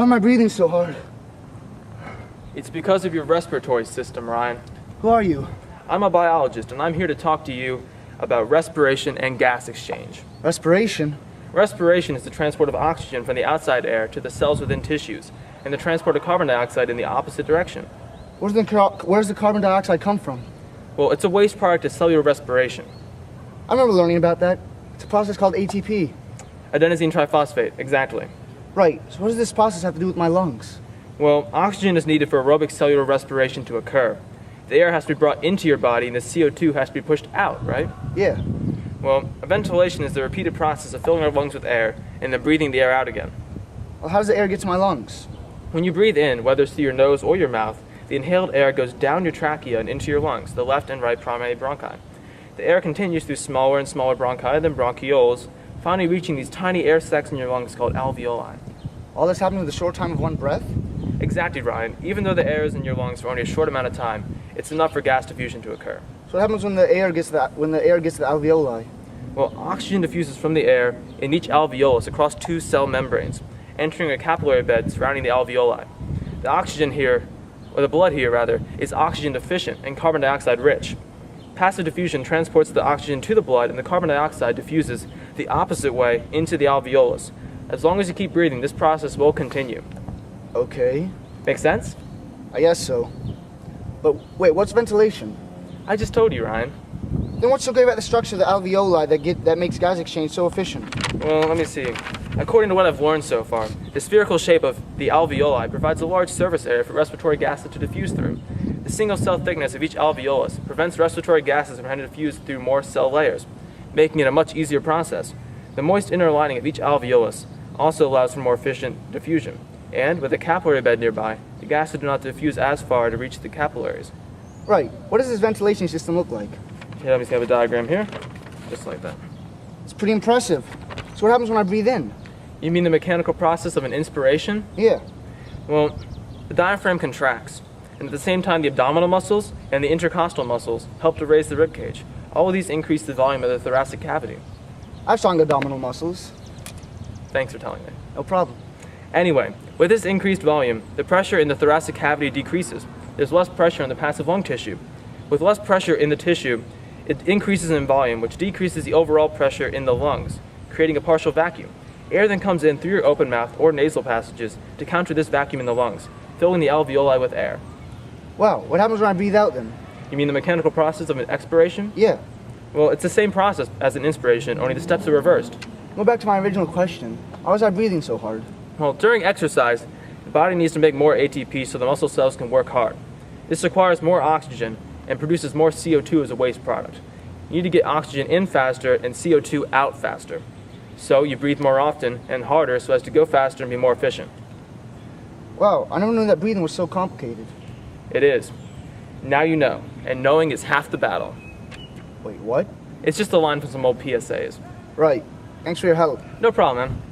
am I breathing so hard? It's because of your respiratory system, Ryan. Who are you? I'm a biologist, and I'm here to talk to you about respiration and gas exchange. Respiration? Respiration is the transport of oxygen from the outside air to the cells within tissues, and the transport of carbon dioxide in the opposite direction. Where's the carbon dioxide come from? Well, it's a waste product of cellular respiration. I remember learning about that. It's a process called ATP. Adenosine triphosphate, exactly. Right, so what does this process have to do with my lungs? Well, oxygen is needed for aerobic cellular respiration to occur. The air has to be brought into your body, and the CO2 has to be pushed out, right? Yeah. Well, ventilation is the repeated process of filling our lungs with air and then breathing the air out again. Well, how does the air get to my lungs? When you breathe in, whether it's through your nose or your mouth, the inhaled air goes down your trachea and into your lungs, the left and right primary bronchi. The air continues through smaller and smaller bronchi, then bronchioles, finally reaching these tiny air sacs in your lungs called alveoli. All this happened with a short time of one breath? Exactly, Ryan. Even though the air is in your lungs for only a short amount of time, it's enough for gas diffusion to occur. So what happens when the air gets to the alveoli? Well, oxygen diffuses from the air in each alveolus across two cell membranes, entering a capillary bed surrounding the alveoli. The oxygen here, or the blood here rather, is oxygen deficient and carbon dioxide rich. Passive diffusion transports the oxygen to the blood, and the carbon dioxide diffuses the opposite way into the alveolus. As long as you keep breathing, this process will continue. Okay. Make sense? I guess so. But wait, what's ventilation? I just told you, Ryan. Then what's so great about the structure of the alveoli that makes gas exchange so efficient? Well, let me see. According to what I've learned so far, the spherical shape of the alveoli provides a large surface area for respiratory gases to diffuse through. The single cell thickness of each alveolus prevents respiratory gases from having to diffuse through more cell layers, making it a much easier process. The moist inner lining of each alveolus also allows for more efficient diffusion, and with a capillary bed nearby, the gases do not diffuse as far to reach the capillaries. Right. What does this ventilation system look like? Okay, let me have a diagram here, just like that. It's pretty impressive. So what happens when I breathe in? You mean the mechanical process of an inspiration? Yeah. Well, the diaphragm contracts, and at the same time the abdominal muscles and the intercostal muscles help to raise the rib cage. All of these increase the volume of the thoracic cavity. I have strong abdominal muscles. Thanks for telling me. No problem. Anyway, with this increased volume, the pressure in the thoracic cavity decreases. There's less pressure in the passive lung tissue. With less pressure in the tissue, it increases in volume, which decreases the overall pressure in the lungs, creating a partial vacuum. Air then comes in through your open mouth or nasal passages to counter this vacuum in the lungs, filling the alveoli with air. Wow, what happens when I breathe out then? You mean the mechanical process of an expiration? Yeah. Well, it's the same process as an inspiration, only the steps are reversed. Go back to my original question. Why was I breathing so hard? Well, during exercise, the body needs to make more ATP so the muscle cells can work hard. This requires more oxygen and produces more CO2 as a waste product. You need to get oxygen in faster and CO2 out faster. So you breathe more often and harder so as to go faster and be more efficient. Wow, I never knew that breathing was so complicated. It is. Now you know, and knowing is half the battle. Wait, what? It's just a line from some old PSAs. Right. Thanks for your help. No problem, man.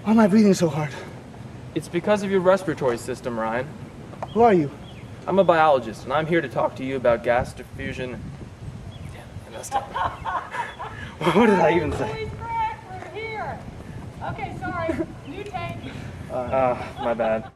Why am I breathing so hard? It's because of your respiratory system, Ryan. Who are you? I'm a biologist, and I'm here to talk to you about gas diffusion. Damn, I messed up. What did I even say? Holy crap, we're here. Okay, sorry. New take. My bad.